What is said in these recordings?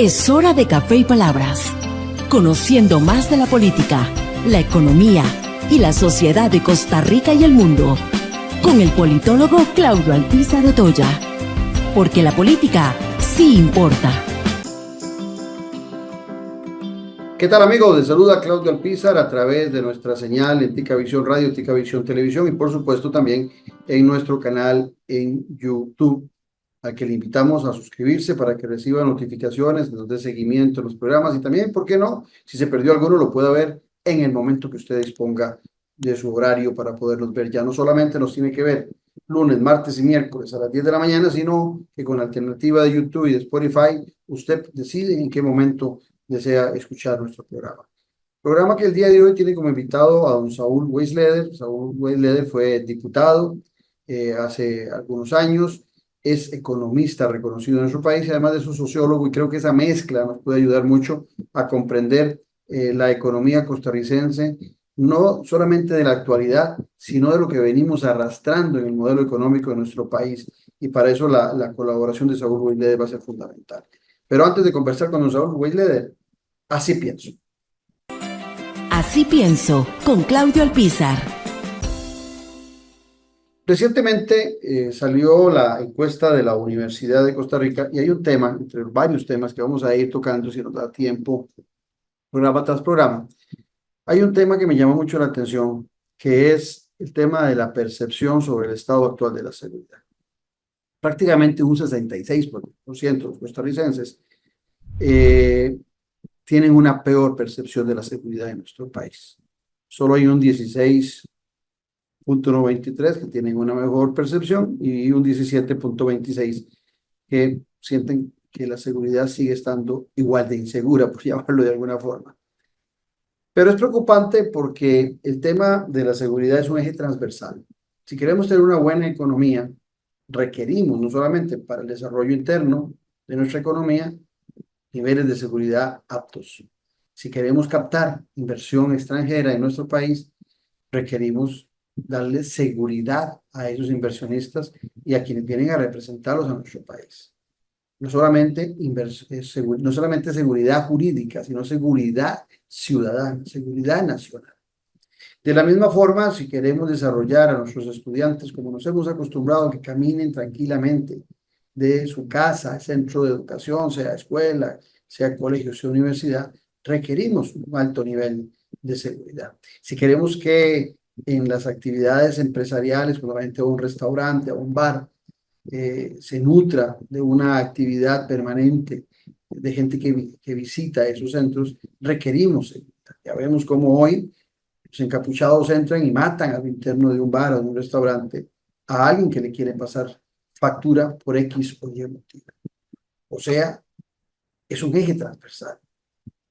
Es hora de Café y Palabras, conociendo más de la política, la economía y la sociedad de Costa Rica y el mundo, con el politólogo Claudio Alpizar Otoya, porque la política sí importa. ¿Qué tal, amigos? Les saluda Claudio Alpizar a través de nuestra señal en Ticavisión Radio, Ticavisión Televisión y por supuesto también en nuestro canal en YouTube, al que le invitamos a suscribirse para que reciba notificaciones, nos dé seguimiento a los programas y también, ¿por qué no? Si se perdió alguno, lo pueda ver en el momento que usted disponga de su horario para poderlos ver. Ya no solamente nos tiene que ver lunes, martes y miércoles a las 10 de la mañana, sino que con la alternativa de YouTube y de Spotify, usted decide en qué momento desea escuchar nuestro programa. Programa que el día de hoy tiene como invitado a don Saúl Weisleder. Saúl Weisleder fue diputado hace algunos años, es economista reconocido en nuestro país y además de su sociólogo, y creo que esa mezcla nos puede ayudar mucho a comprender la economía costarricense, no solamente de la actualidad, sino de lo que venimos arrastrando en el modelo económico de nuestro país, y para eso la colaboración de Saúl Weisleder va a ser fundamental. Pero antes de conversar con don Saúl Weisleder, así pienso. Así pienso, con Claudio Alpizar. Recientemente salió la encuesta de la Universidad de Costa Rica y hay un tema, entre varios temas que vamos a ir tocando si nos da tiempo, programa tras programa. Hay un tema que me llama mucho la atención, que es el tema de la percepción sobre el estado actual de la seguridad. Prácticamente un 66% de los costarricenses tienen una peor percepción de la seguridad en nuestro país. Solo hay un 16.93 que tienen una mejor percepción y un 17.26 que sienten que la seguridad sigue estando igual de insegura, por llamarlo de alguna forma. Pero es preocupante porque el tema de la seguridad es un eje transversal. Si queremos tener una buena economía, requerimos no solamente para el desarrollo interno de nuestra economía, niveles de seguridad aptos. Si queremos captar inversión extranjera en nuestro país, requerimos darle seguridad a esos inversionistas y a quienes vienen a representarlos a nuestro país. No solamente seguridad jurídica, sino seguridad ciudadana, seguridad nacional. De la misma forma, si queremos desarrollar a nuestros estudiantes como nos hemos acostumbrado a que caminen tranquilamente de su casa al centro de educación, sea escuela, sea colegio, sea universidad, requerimos un alto nivel de seguridad. Si queremos que en las actividades empresariales, cuando la gente va a un restaurante, a un bar, se nutra de una actividad permanente de gente que visita esos centros, requerimos seguridad. Ya vemos cómo hoy los encapuchados entran y matan al interno de un bar o de un restaurante a alguien que le quiere pasar factura por X o Y motivo. O sea, es un eje transversal.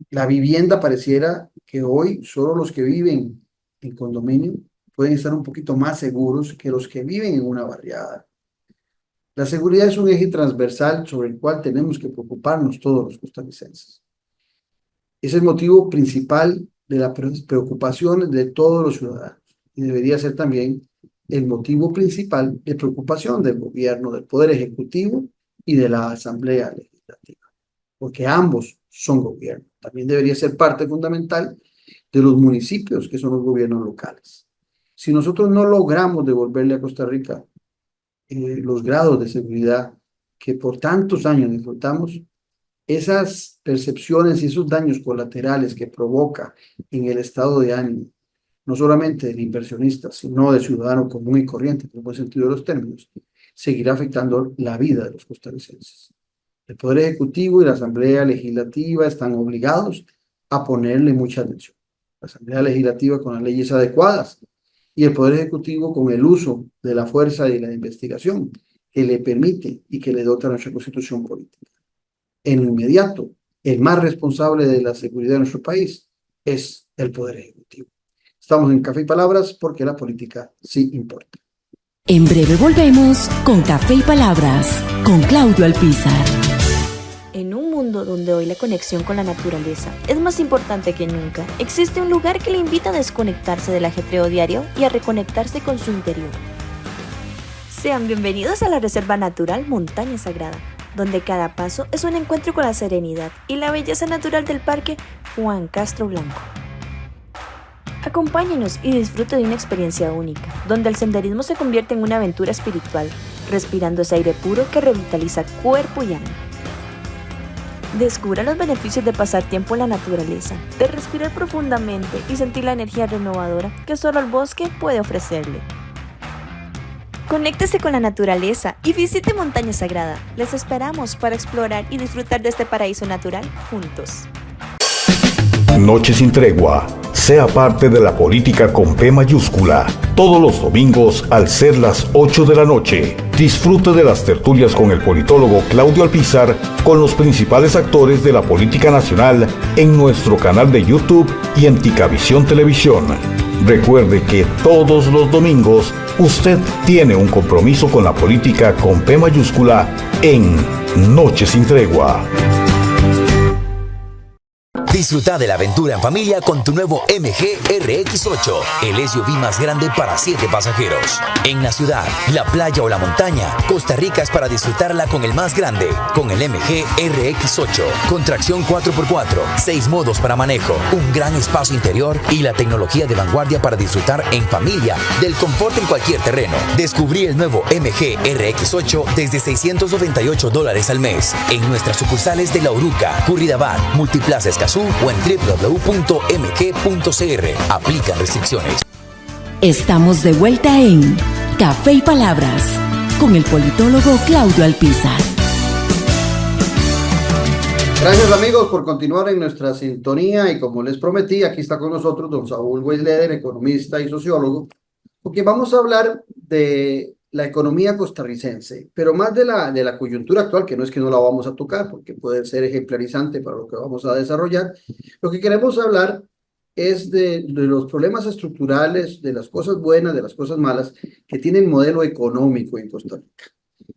La vivienda pareciera que hoy solo los que viven en condominio pueden estar un poquito más seguros que los que viven en una barriada. La seguridad es un eje transversal sobre el cual tenemos que preocuparnos todos los costarricenses. Es el motivo principal de las preocupaciones de todos los ciudadanos y debería ser también el motivo principal de preocupación del gobierno, del Poder Ejecutivo y de la Asamblea Legislativa, porque ambos son gobierno. También debería ser parte fundamental de los municipios, que son los gobiernos locales. Si nosotros no logramos devolverle a Costa Rica los grados de seguridad que por tantos años disfrutamos, esas percepciones y esos daños colaterales que provoca en el estado de ánimo, no solamente del inversionista, sino del ciudadano común y corriente, en el buen sentido de los términos, seguirá afectando la vida de los costarricenses. El Poder Ejecutivo y la Asamblea Legislativa están obligados a ponerle mucha atención. La Asamblea Legislativa con las leyes adecuadas y el Poder Ejecutivo con el uso de la fuerza y la investigación que le permite y que le dota a nuestra Constitución política. En lo inmediato, el más responsable de la seguridad de nuestro país es el Poder Ejecutivo. Estamos en Café y Palabras porque la política sí importa. En breve volvemos con Café y Palabras, con Claudio Alpizar. En un mundo donde hoy la conexión con la naturaleza es más importante que nunca, existe un lugar que le invita a desconectarse del ajetreo diario y a reconectarse con su interior. Sean bienvenidos a la Reserva Natural Montaña Sagrada, donde cada paso es un encuentro con la serenidad y la belleza natural del Parque Juan Castro Blanco. Acompáñenos y disfrute de una experiencia única, donde el senderismo se convierte en una aventura espiritual, respirando ese aire puro que revitaliza cuerpo y alma. Descubra los beneficios de pasar tiempo en la naturaleza, de respirar profundamente y sentir la energía renovadora que solo el bosque puede ofrecerle. Conéctese con la naturaleza y visite Montaña Sagrada. Les esperamos para explorar y disfrutar de este paraíso natural juntos. Noche sin tregua. Sea parte de la política con P mayúscula. Todos los domingos al ser las 8 de la noche. Disfrute de las tertulias con el politólogo Claudio Alpizar con los principales actores de la política nacional en nuestro canal de YouTube y en Ticavisión Televisión. Recuerde que todos los domingos usted tiene un compromiso con la política con P mayúscula en Noche sin tregua. Disfruta de la aventura en familia con tu nuevo MG RX8, el SUV más grande para 7 pasajeros. En la ciudad, la playa o la montaña, Costa Rica es para disfrutarla con el más grande, con el MG RX8, con tracción 4x4, 6 modos para manejo, un gran espacio interior y la tecnología de vanguardia para disfrutar en familia del confort en cualquier terreno. Descubrí el nuevo MG RX8 desde $698 al mes en nuestras sucursales de La Uruca, Curridabat, Multiplaza Escazú o en www.mg.cr. Aplican restricciones. Estamos de vuelta en Café y Palabras con el politólogo Claudio Alpizar. Gracias amigos por continuar en nuestra sintonía y como les prometí, aquí está con nosotros don Saúl Weisleder, economista y sociólogo, porque vamos a hablar de la economía costarricense, pero más de la coyuntura actual, que no es que no la vamos a tocar, porque puede ser ejemplarizante para lo que vamos a desarrollar. Lo que queremos hablar es de los problemas estructurales, de las cosas buenas, de las cosas malas que tiene el modelo económico en Costa Rica.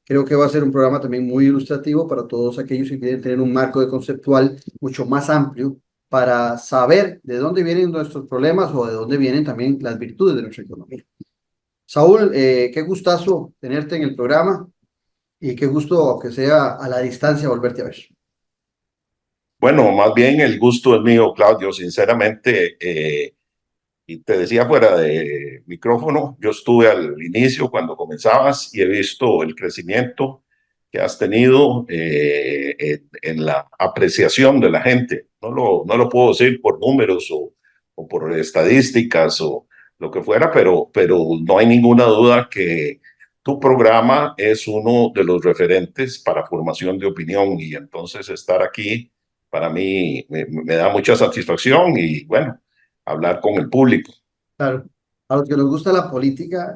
Creo que va a ser un programa también muy ilustrativo para todos aquellos que quieren tener un marco de conceptual mucho más amplio para saber de dónde vienen nuestros problemas o de dónde vienen también las virtudes de nuestra economía. Saúl, qué gustazo tenerte en el programa y qué gusto, aunque sea a la distancia, volverte a ver. Bueno, más bien el gusto es mío, Claudio, sinceramente, y te decía fuera de micrófono, yo estuve al inicio cuando comenzabas y he visto el crecimiento que has tenido en la apreciación de la gente. No lo puedo decir por números o por estadísticas o lo que fuera, pero no hay ninguna duda que tu programa es uno de los referentes para formación de opinión y entonces estar aquí para mí me da mucha satisfacción y bueno, hablar con el público. Claro, a los que nos gusta la política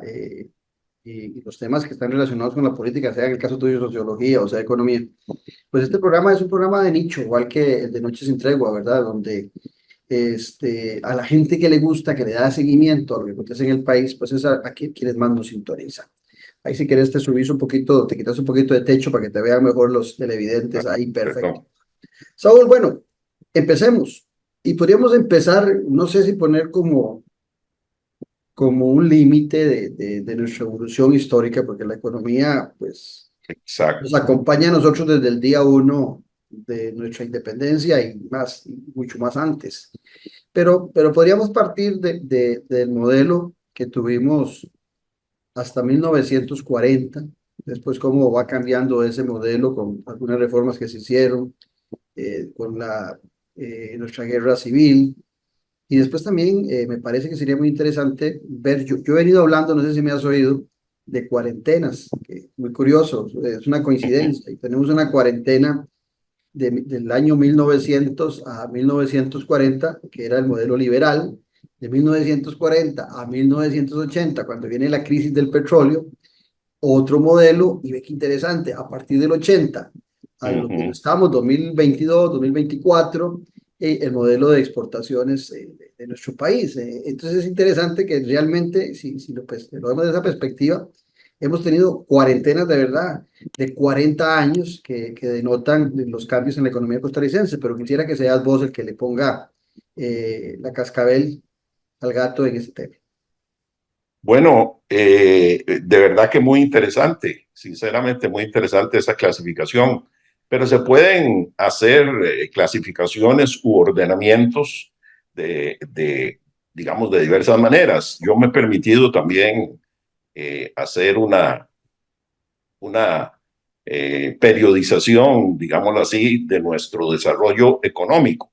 y los temas que están relacionados con la política, sea en el caso tuyo sociología o sea economía, pues este programa es un programa de nicho, igual que el de Noche sin Tregua, ¿verdad? Donde a la gente que le gusta, que le da seguimiento a lo que acontece en el país, pues es a quienes más nos sintonizan. Ahí si quieres te subís un poquito, te quitas un poquito de techo para que te vean mejor los televidentes, ahí perfecto. Saúl, bueno, empecemos. Y podríamos empezar, no sé si poner como un límite de nuestra evolución histórica, porque la economía, pues, Exacto. nos acompaña a nosotros desde el día 1 de nuestra independencia y mucho más antes. Pero podríamos partir del modelo que tuvimos hasta 1940, después cómo va cambiando ese modelo con algunas reformas que se hicieron, con nuestra guerra civil. Y después también me parece que sería muy interesante ver, yo he venido hablando, no sé si me has oído, de cuarentenas, que muy curioso, es una coincidencia, y tenemos una cuarentena del año 1900 a 1940, que era el modelo liberal, de 1940 a 1980, cuando viene la crisis del petróleo, otro modelo, y ve qué interesante, a partir del 80 a lo que estamos, 2022, 2024, el modelo de exportaciones de nuestro país. Entonces es interesante que realmente, si lo vemos desde esa perspectiva, hemos tenido cuarentenas de verdad, de 40 años que denotan los cambios en la economía costarricense, pero quisiera que seas vos el que le ponga la cascabel al gato en este tema. Bueno, de verdad que muy interesante, sinceramente muy interesante esa clasificación. pero se pueden hacer clasificaciones u ordenamientos digamos, de diversas maneras. Yo me he permitido también hacer una periodización, digámoslo así, de nuestro desarrollo económico.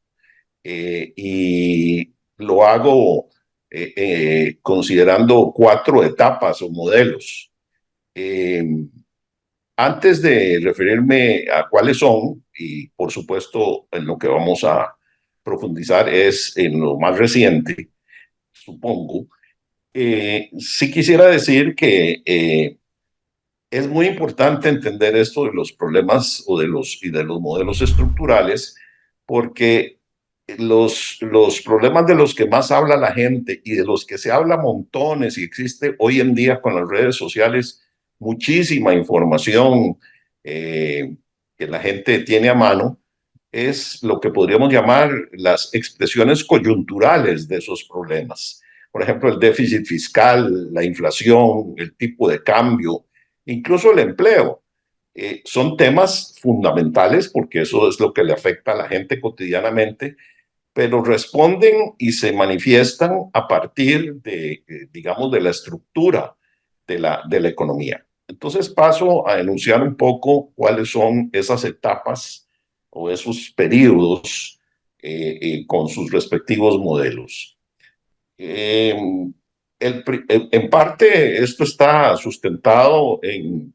Y lo hago considerando 4 etapas o modelos. Antes de referirme a cuáles son, y por supuesto en lo que vamos a profundizar es en lo más reciente, supongo, sí quisiera decir que es muy importante entender esto de los problemas o de los modelos estructurales, porque los problemas de los que más habla la gente y de los que se habla montones y existe hoy en día con las redes sociales muchísima información que la gente tiene a mano, es lo que podríamos llamar las expresiones coyunturales de esos problemas. Por ejemplo, el déficit fiscal, la inflación, el tipo de cambio, incluso el empleo. Son temas fundamentales porque eso es lo que le afecta a la gente cotidianamente, pero responden y se manifiestan a partir de, digamos, de la estructura de la economía. Entonces paso a enunciar un poco cuáles son esas etapas o esos periodos con sus respectivos modelos. En parte esto está sustentado en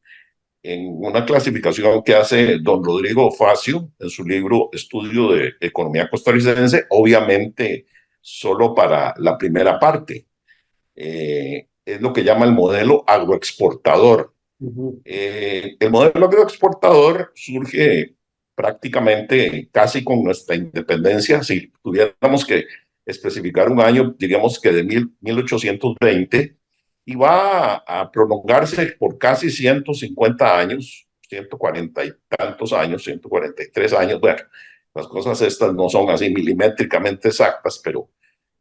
una clasificación que hace don Rodrigo Facio en su libro Estudio de Economía Costarricense, obviamente solo para la primera parte. Es lo que llama el modelo agroexportador. El modelo agroexportador surge prácticamente casi con nuestra independencia. Si tuviéramos que especificar un año, diríamos que de 1820, y va a prolongarse por casi 150 años, 140 y tantos años, 143 años. Bueno, las cosas estas no son así milimétricamente exactas, pero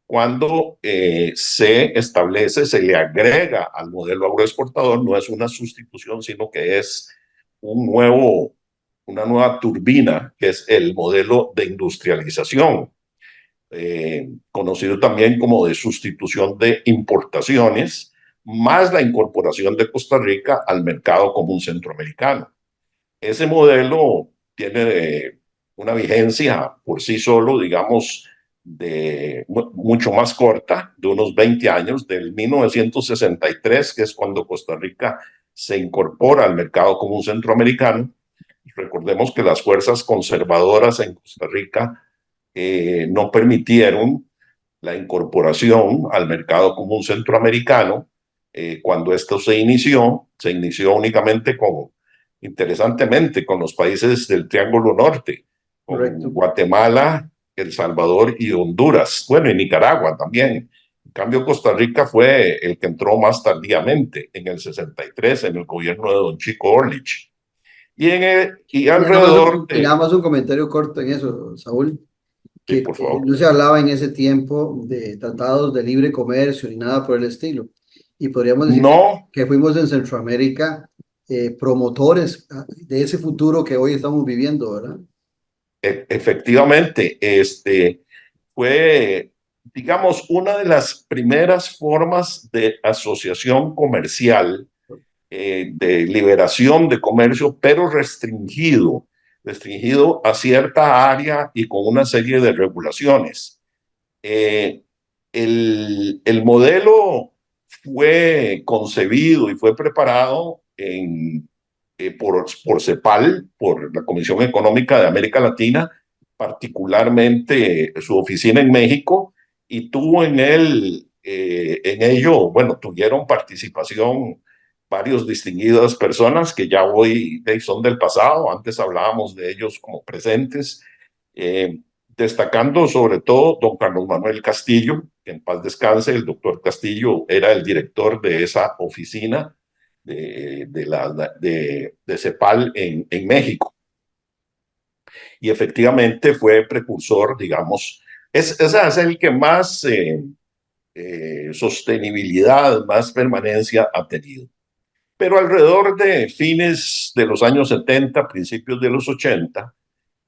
cuando se establece, se le agrega al modelo agroexportador, no es una sustitución, sino que es una nueva turbina, que es el modelo de industrialización, conocido también como de sustitución de importaciones, más la incorporación de Costa Rica al mercado común centroamericano. Ese modelo tiene una vigencia por sí solo, digamos, mucho más corta, de unos 20 años, del 1963, que es cuando Costa Rica se incorpora al mercado común centroamericano. Recordemos que las fuerzas conservadoras en Costa Rica no permitieron la incorporación al mercado común centroamericano. Cuando esto se inició únicamente interesantemente, con los países del Triángulo Norte, con Correcto. Guatemala, El Salvador y Honduras, bueno, y Nicaragua también. En cambio, Costa Rica fue el que entró más tardíamente, en el 63, en el gobierno de don Chico Orlich. Y alrededor de... Nada más un comentario corto en eso, Saúl, Sí, que por favor. no se hablaba en ese tiempo de tratados de libre comercio ni nada por el estilo. Y podríamos decir No, que fuimos en Centroamérica promotores de ese futuro que hoy estamos viviendo, ¿verdad? efectivamente, fue, digamos, una de las primeras formas de asociación comercial, de liberación de comercio, pero restringido a cierta área y con una serie de regulaciones. El modelo fue concebido y fue preparado por CEPAL, por la Comisión Económica de América Latina, particularmente su oficina en México, y tuvo en ello, bueno, tuvieron participación varios distinguidas personas que ya hoy son del pasado. Antes hablábamos de ellos como presentes, destacando sobre todo don Carlos Manuel Castillo, que en paz descanse. El doctor Castillo era el director de esa oficina de CEPAL en México. Y efectivamente fue precursor, digamos, es el que más sostenibilidad, más permanencia ha tenido. Pero alrededor de fines de los años 70, principios de los 80,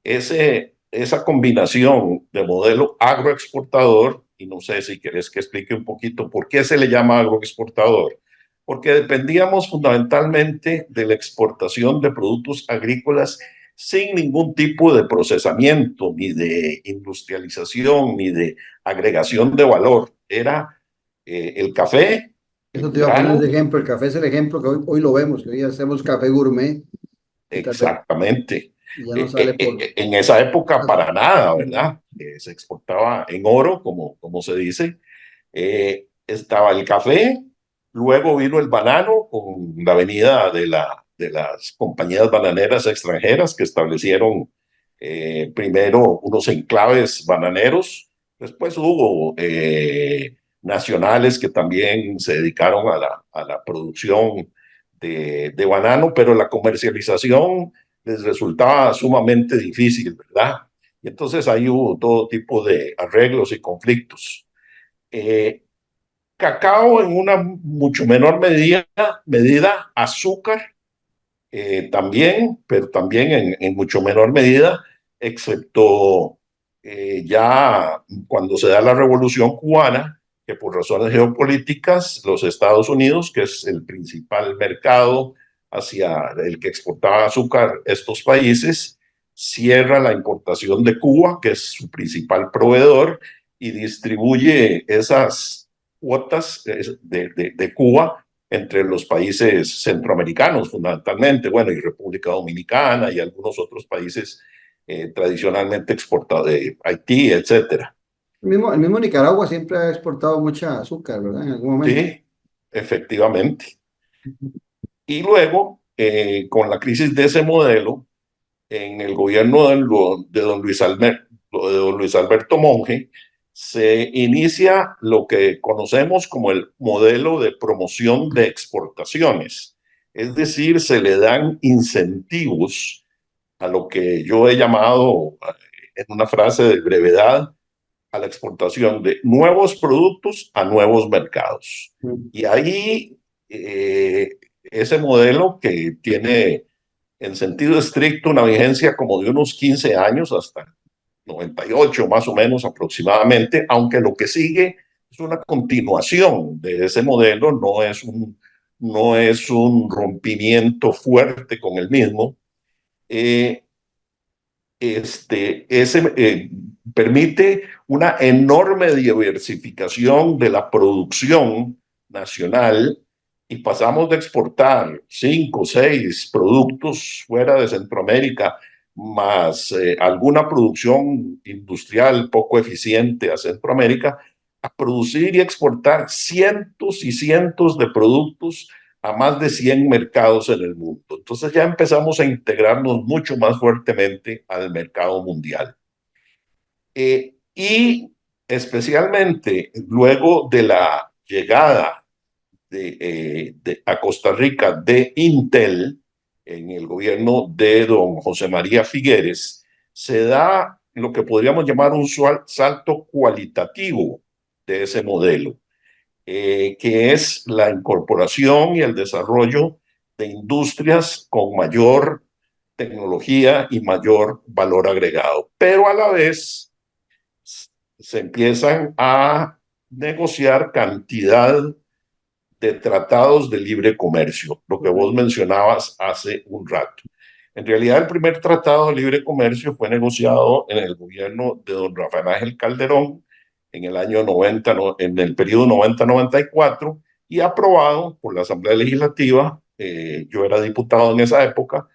esa combinación de modelo agroexportador, y no sé si querés que explique un poquito por qué se le llama agroexportador, porque dependíamos fundamentalmente de la exportación de productos agrícolas sin ningún tipo de procesamiento, ni de industrialización, ni de agregación de valor. Era el café, Eso el te iba a poner grano. de ejemplo. El café es el ejemplo que hoy lo vemos, que hoy hacemos café gourmet y tal vez Exactamente. ya no sale por... En esa época para nada, ¿verdad? Se exportaba en oro, como se dice. Estaba el café, luego vino el banano con la venida de las compañías bananeras extranjeras que establecieron primero unos enclaves bananeros, después hubo nacionales que también se dedicaron a la producción de banano, pero la comercialización les resultaba sumamente difícil, ¿verdad? Y entonces ahí hubo todo tipo de arreglos y conflictos. Eh, Cacao en una mucho menor medida azúcar también, pero también en mucho menor medida, excepto ya cuando se da la Revolución Cubana, que por razones geopolíticas, los Estados Unidos, que es el principal mercado hacia el que exportaba azúcar estos países, cierra la importación de Cuba, que es su principal proveedor, y distribuye esas cuotas de Cuba entre los países centroamericanos fundamentalmente, bueno, y República Dominicana y algunos otros países tradicionalmente exportados, de Haití, etcétera. El mismo Nicaragua siempre ha exportado mucha azúcar, ¿verdad? En algún momento. Sí, efectivamente. Y luego, con la crisis de ese modelo, en el gobierno de don Luis Alberto Monge, se inicia lo que conocemos como el modelo de promoción de exportaciones. Es decir, se le dan incentivos a lo que yo he llamado, en una frase de brevedad, a la exportación de nuevos productos a nuevos mercados. Y ahí ese modelo que tiene en sentido estricto una vigencia como de unos 15 años hasta 98 más o menos aproximadamente, aunque lo que sigue es una continuación de ese modelo, no es un rompimiento fuerte con el mismo. Permite una enorme diversificación de la producción nacional y pasamos de exportar 5 o 6 productos fuera de Centroamérica, más alguna producción industrial poco eficiente a Centroamérica, a producir y exportar cientos y cientos de productos a más de 100 mercados en el mundo. Entonces ya empezamos a integrarnos mucho más fuertemente al mercado mundial. Y especialmente luego de la llegada a Costa Rica de Intel en el gobierno de don José María Figueres, se da lo que podríamos llamar un salto cualitativo de ese modelo, que es la incorporación y el desarrollo de industrias con mayor tecnología y mayor valor agregado. Pero a la vez se empiezan a negociar cantidad de tratados de libre comercio, lo que vos mencionabas hace un rato. En realidad, el primer tratado de libre comercio fue negociado en el gobierno de don Rafael Ángel Calderón en el año 90, en el periodo 90-94, y aprobado por la Asamblea Legislativa. Yo era diputado en esa época,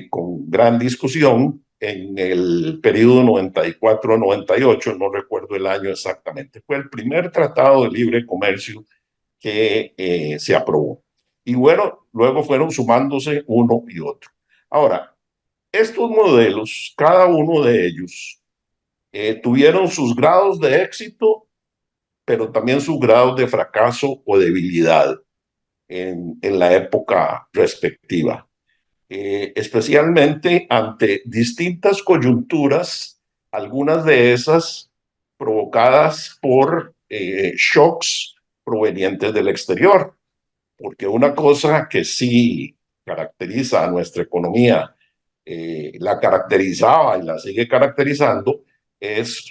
con gran discusión, en el periodo 94-98, no recuerdo el año exactamente. Fue el primer tratado de libre comercio que se aprobó. Y bueno, luego fueron sumándose uno y otro. Ahora, estos modelos, cada uno de ellos, tuvieron sus grados de éxito, pero también sus grados de fracaso o debilidad en la época respectiva. Especialmente ante distintas coyunturas, algunas de esas provocadas por shocks provenientes del exterior. porque una cosa que sí caracteriza a nuestra economía, la caracterizaba y la sigue caracterizando, es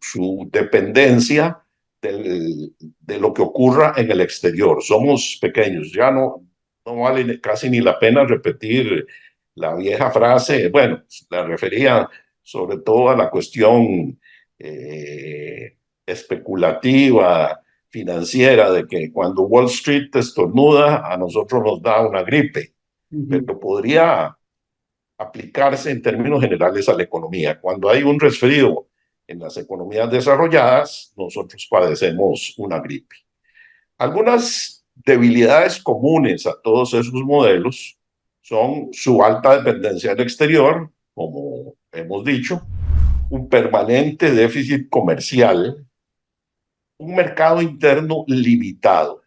su dependencia de lo que ocurra en el exterior. Somos pequeños, ya no vale casi ni la pena repetir la vieja frase, bueno, la refería sobre todo a la cuestión especulativa, financiera, de que cuando Wall Street estornuda, a nosotros nos da una gripe, pero podría aplicarse en términos generales a la economía. Cuando hay un resfrío en las economías desarrolladas, nosotros padecemos una gripe. Algunas debilidades comunes a todos esos modelos son su alta dependencia del exterior, como hemos dicho, un permanente déficit comercial, un mercado interno limitado,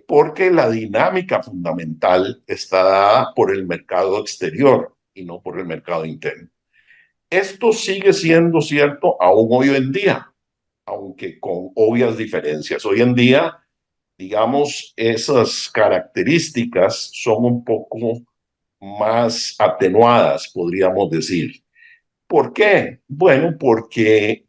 porque la dinámica fundamental está dada por el mercado exterior y no por el mercado interno. Esto sigue siendo cierto aún hoy en día, aunque con obvias diferencias. Hoy en día, digamos, esas características son un poco más atenuadas, podríamos decir. ¿Por qué? Bueno, porque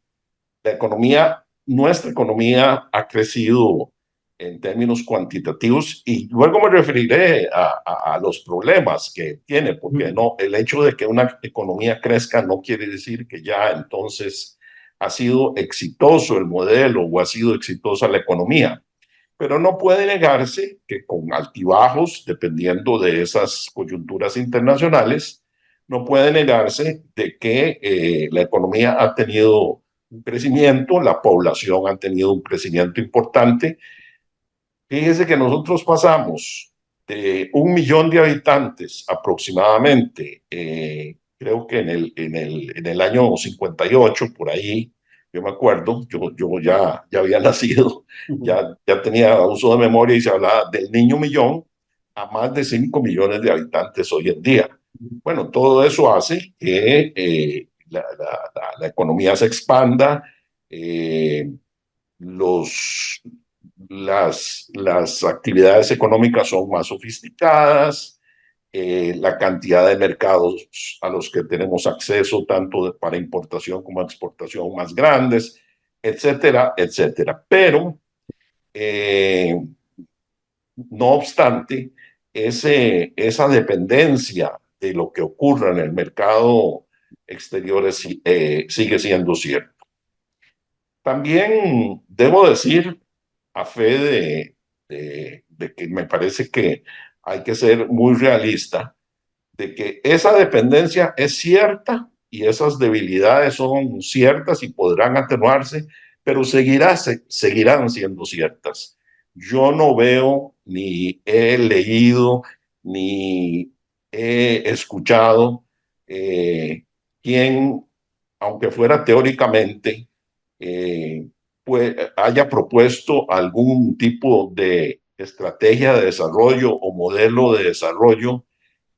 la economía, nuestra economía ha crecido en términos cuantitativos y luego me referiré a los problemas que tiene, porque no, el hecho de que una economía crezca no quiere decir que ya entonces ha sido exitoso el modelo o ha sido exitosa la economía. Pero no puede negarse que con altibajos, dependiendo de esas coyunturas internacionales, no puede negarse de que la economía ha tenido un crecimiento, la población ha tenido un crecimiento importante. Fíjese que nosotros pasamos de 1 millón de habitantes aproximadamente, creo que en el año 58, por ahí, yo me acuerdo, yo ya había nacido, ya tenía uso de memoria y se hablaba del niño millón a más de 5 millones de habitantes hoy en día. Bueno, todo eso hace que la economía se expanda, eh, los, las actividades económicas son más sofisticadas, la cantidad de mercados a los que tenemos acceso, tanto para importación como exportación, más grandes, etcétera, etcétera. Pero, no obstante, esa dependencia de lo que ocurra en el mercado exterior sigue siendo cierta. También debo decir, a fe de que me parece que hay que ser muy realista, de que esa dependencia es cierta y esas debilidades son ciertas y podrán atenuarse, pero seguirán siendo ciertas. Yo no veo, ni he leído, ni he escuchado quien, aunque fuera teóricamente, pues, haya propuesto algún tipo de estrategia de desarrollo o modelo de desarrollo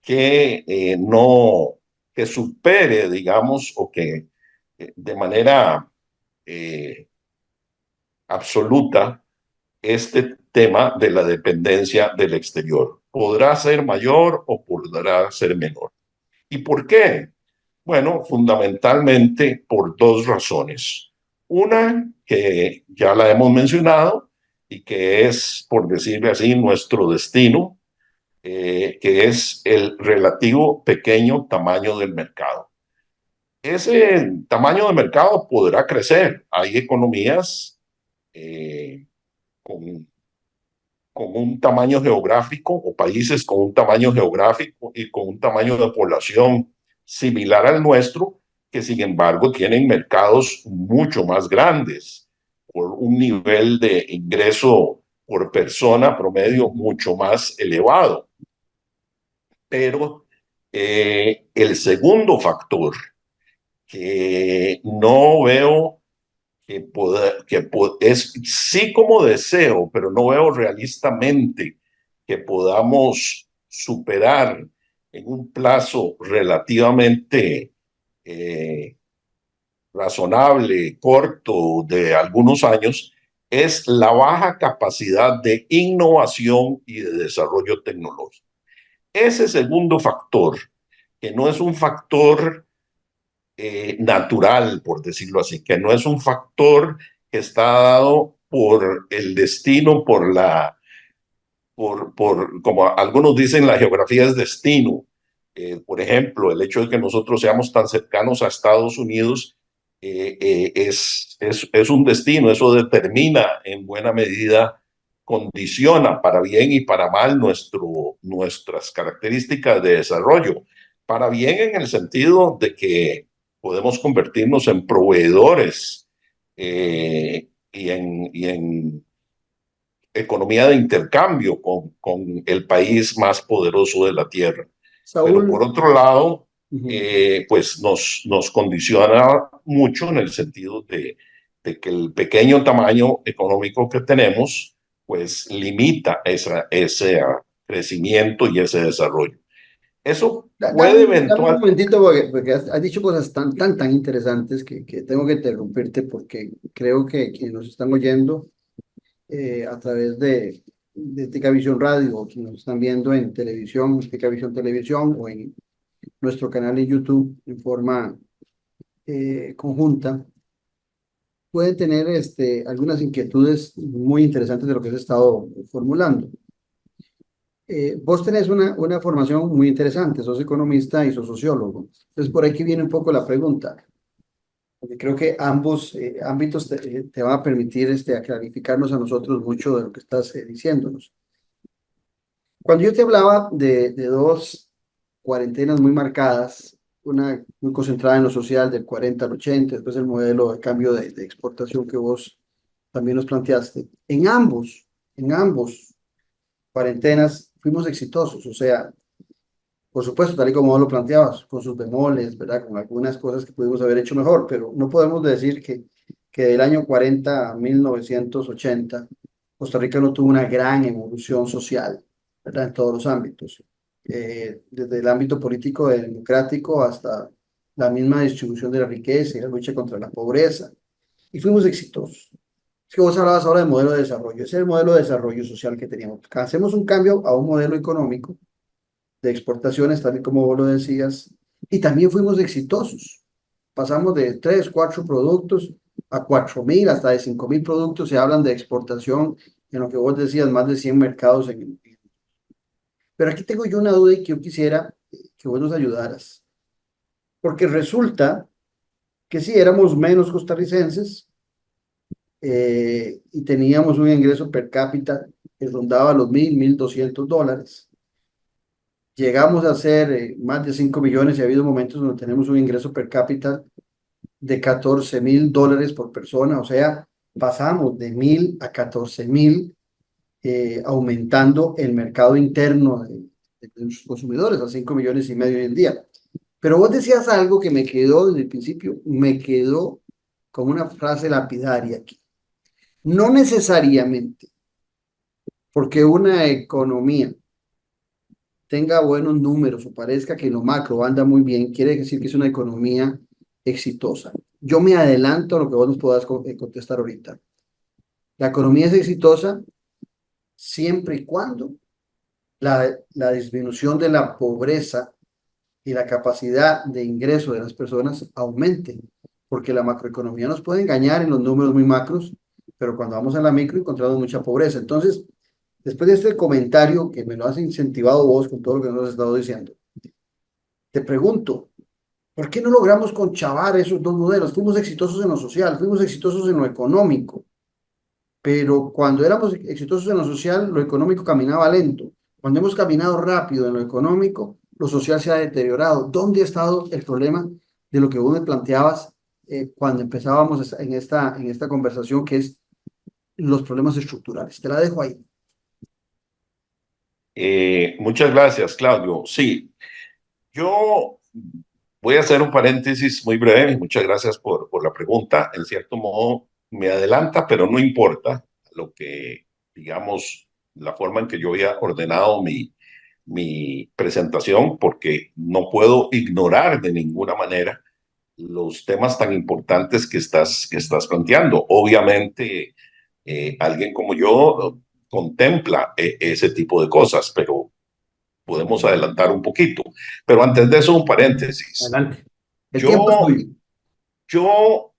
que no, que supere, digamos, o que de manera absoluta este tema de la dependencia del exterior. Podrá ser mayor o podrá ser menor. ¿Y por qué? Bueno, fundamentalmente por dos razones. Una, que ya la hemos mencionado y que es, por decirlo así, nuestro destino, que es el relativo pequeño tamaño del mercado. Ese tamaño de mercado podrá crecer. Hay economías con, con un tamaño geográfico o países con un tamaño geográfico y con un tamaño de población similar al nuestro, que sin embargo tienen mercados mucho más grandes, por un nivel de ingreso por persona promedio mucho más elevado. Pero el segundo factor que no veo es sí como deseo, pero no veo realistamente que podamos superar en un plazo relativamente razonable, corto, de algunos años, es la baja capacidad de innovación y de desarrollo tecnológico. Ese segundo factor, que no es un factor natural, por decirlo así, que no es un factor que está dado por el destino, como algunos dicen, la geografía es destino. Por ejemplo, el hecho de que nosotros seamos tan cercanos a Estados Unidos es un destino, eso determina en buena medida, condiciona para bien y para mal nuestras características de desarrollo. Para bien en el sentido de que podemos convertirnos en proveedores y en economía de intercambio con el país más poderoso de la Tierra. Pero por Saúl, otro lado, ujú. pues nos condiciona mucho en el sentido de que el pequeño tamaño económico que tenemos, pues limita ese crecimiento y ese desarrollo. Eso Dame, puede dame un eventual. momentito porque has dicho cosas tan interesantes que tengo que interrumpirte porque creo que quienes nos están oyendo a través de Tica Visión Radio o quienes nos están viendo en televisión, Tica Visión Televisión o en nuestro canal en YouTube en forma conjunta, pueden tener algunas inquietudes muy interesantes de lo que has estado formulando. Vos tenés una formación muy interesante, sos economista y sos sociólogo. Entonces, por aquí viene un poco la pregunta, porque creo que ambos ámbitos te van a permitir a clarificarnos a nosotros mucho de lo que estás diciéndonos. Cuando yo te hablaba de dos cuarentenas muy marcadas, una muy concentrada en lo social del 40 al 80, después el modelo de cambio de exportación que vos también nos planteaste, en ambos cuarentenas fuimos exitosos, o sea, por supuesto, tal y como vos lo planteabas, con sus bemoles, ¿verdad? Con algunas cosas que pudimos haber hecho mejor, pero no podemos decir que del año 40 a 1980 Costa Rica no tuvo una gran evolución social, ¿verdad? En todos los ámbitos, desde el ámbito político democrático hasta la misma distribución de la riqueza y la lucha contra la pobreza, y fuimos exitosos. Es que vos hablabas ahora del modelo de desarrollo, ese es el modelo de desarrollo social que teníamos. Hacemos un cambio a un modelo económico de exportaciones, tal y como vos lo decías, y también fuimos exitosos. Pasamos de 3, 4 productos a 4.000, hasta de 5.000 productos, se hablan de exportación, en lo que vos decías, más de 100 mercados. Pero aquí tengo yo una duda y que yo quisiera que vos nos ayudaras, porque resulta que si éramos menos costarricenses y teníamos un ingreso per cápita que rondaba los 1.200 dólares. Llegamos a ser más de 5 millones y ha habido momentos donde tenemos un ingreso per cápita de 14.000 dólares por persona, o sea, pasamos de 1.000 a 14.000, aumentando el mercado interno de los consumidores a 5,5 millones hoy en día. Pero vos decías algo que me quedó desde el principio, me quedó como una frase lapidaria aquí. No necesariamente porque una economía tenga buenos números o parezca que lo macro anda muy bien, quiere decir que es una economía exitosa. Yo me adelanto a lo que vos nos puedas contestar ahorita. La economía es exitosa siempre y cuando la disminución de la pobreza y la capacidad de ingreso de las personas aumente, porque la macroeconomía nos puede engañar en los números muy macros, pero cuando vamos a la micro encontramos mucha pobreza. Entonces, después de este comentario que me lo has incentivado vos con todo lo que nos has estado diciendo, te pregunto, ¿por qué no logramos conchavar esos dos modelos? Fuimos exitosos en lo social, fuimos exitosos en lo económico, pero cuando éramos exitosos en lo social, lo económico caminaba lento. Cuando hemos caminado rápido en lo económico, lo social se ha deteriorado. ¿Dónde ha estado el problema de lo que vos me planteabas cuando empezábamos en esta conversación, que es los problemas estructurales? Te la dejo ahí. Muchas gracias, Claudio. Sí, yo voy a hacer un paréntesis muy breve y muchas gracias por la pregunta. En cierto modo, me adelanta, pero no importa lo que, digamos, la forma en que yo había ordenado mi presentación, porque no puedo ignorar de ninguna manera los temas tan importantes que estás planteando. Obviamente, alguien como yo contempla ese tipo de cosas, pero podemos adelantar un poquito. Pero antes de eso, un paréntesis. Adelante. El tiempo es Yo, tuyo. yo,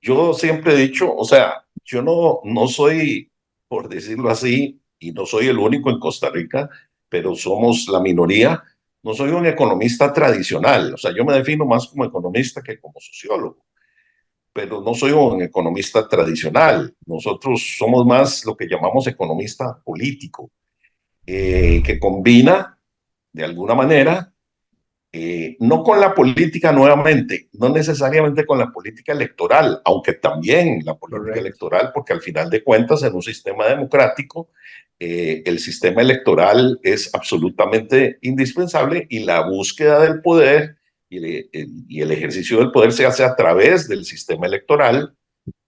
yo siempre he dicho, o sea, yo no soy, por decirlo así, y no soy el único en Costa Rica, pero somos la minoría. No soy un economista tradicional, o sea, yo me defino más como economista que como sociólogo, pero no soy un economista tradicional. Nosotros somos más lo que llamamos economista político, que combina de alguna manera, no con la política nuevamente, no necesariamente con la política electoral, aunque también la política Correcto. electoral, porque al final de cuentas en un sistema democrático, el sistema electoral es absolutamente indispensable y la búsqueda del poder y el ejercicio del poder se hace a través del sistema electoral,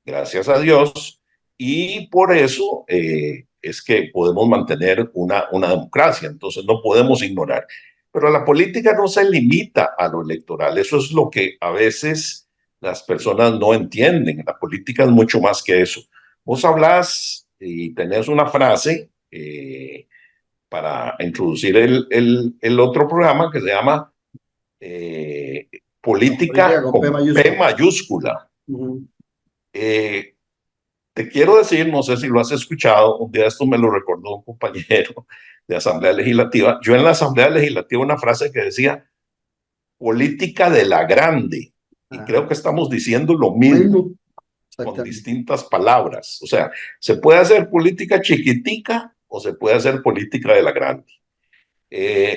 gracias a Dios, y por eso es que podemos mantener una democracia, entonces no podemos ignorar. Pero la política no se limita a lo electoral, eso es lo que a veces las personas no entienden, la política es mucho más que eso. Vos hablás y tenés una frase para introducir el otro programa que se llama Política Política con P con P mayúscula. mayúscula. Ujú. Eh, Te quiero decir, no sé si lo has escuchado, un día esto me lo recordó un compañero de Asamblea Legislativa. Yo en la Asamblea Legislativa una frase que decía, política de la grande. Y Ah, creo que estamos diciendo lo mismo, mismo. con Exactamente. distintas palabras. O sea, se puede hacer política chiquitica o se puede hacer política de la grande.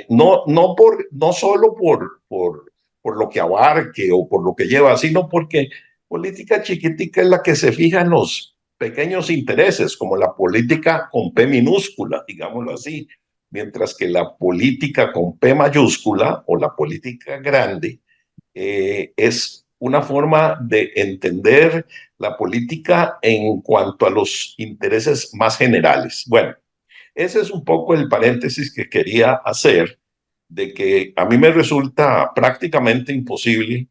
No solo por lo que abarque o por lo que lleva, sino porque política chiquitica es la que se fija en los pequeños intereses, como la política con P minúscula, digámoslo así, mientras que la política con P mayúscula o la política grande es una forma de entender la política en cuanto a los intereses más generales. Bueno, ese es un poco el paréntesis que quería hacer, de que a mí me resulta prácticamente imposible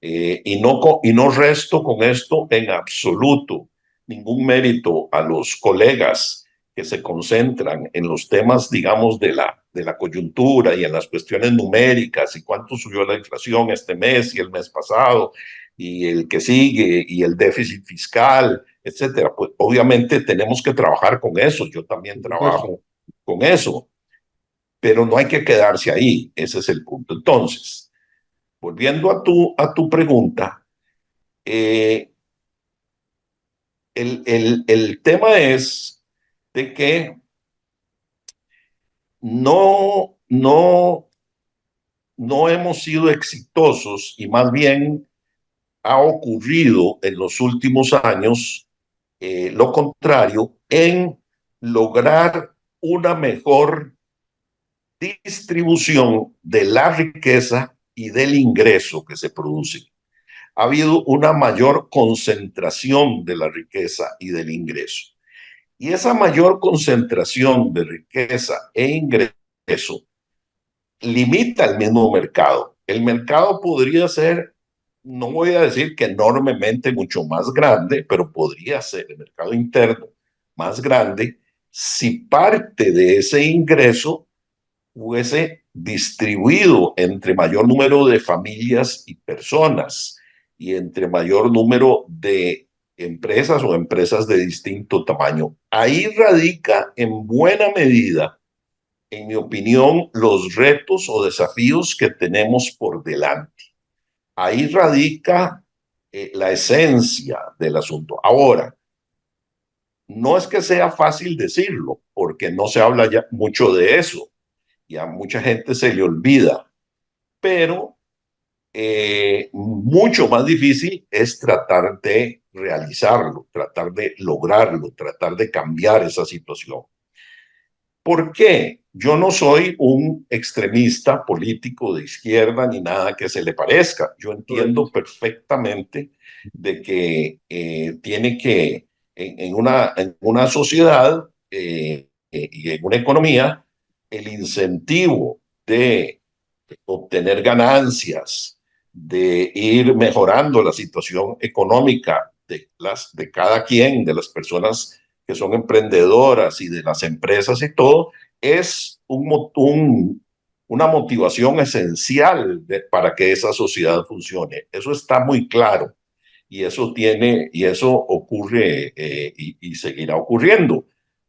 y no resto con esto en absoluto ningún mérito a los colegas que se concentran en los temas, digamos, de la coyuntura y en las cuestiones numéricas y cuánto subió la inflación este mes y el mes pasado y el que sigue y el déficit fiscal, etcétera. Pues obviamente tenemos que trabajar con eso. Yo también Por supuesto. trabajo con eso, pero no hay que quedarse ahí. Ese es el punto. Entonces, volviendo a tu pregunta, eh, el tema es de que no, no, no hemos sido exitosos y más bien ha ocurrido en los últimos años lo contrario en lograr una mejor distribución de la riqueza y del ingreso que se produce. Ha habido una mayor concentración de la riqueza y del ingreso. Y esa mayor concentración de riqueza e ingreso limita el mismo mercado. El mercado podría ser, no voy a decir que enormemente mucho más grande, pero podría ser el mercado interno más grande si parte de ese ingreso fuese distribuido entre mayor número de familias y personas y entre mayor número de empresas o empresas de distinto tamaño. Ahí radica en buena medida, en mi opinión, los retos o desafíos que tenemos por delante. Ahí radica la esencia del asunto. Ahora, no es que sea fácil decirlo, porque no se habla ya mucho de eso y a mucha gente se le olvida, pero mucho más difícil es tratar de realizarlo, tratar de lograrlo, tratar de cambiar esa situación. ¿Por qué? Yo no soy un extremista político de izquierda ni nada que se le parezca. Yo entiendo Correcto. perfectamente de que tiene que, en una sociedad y en una economía, el incentivo de obtener ganancias, de ir mejorando la situación económica de cada quien, de las personas que son emprendedoras y de las empresas y todo, es una motivación esencial para que esa sociedad funcione. Eso está muy claro y eso ocurre y seguirá ocurriendo.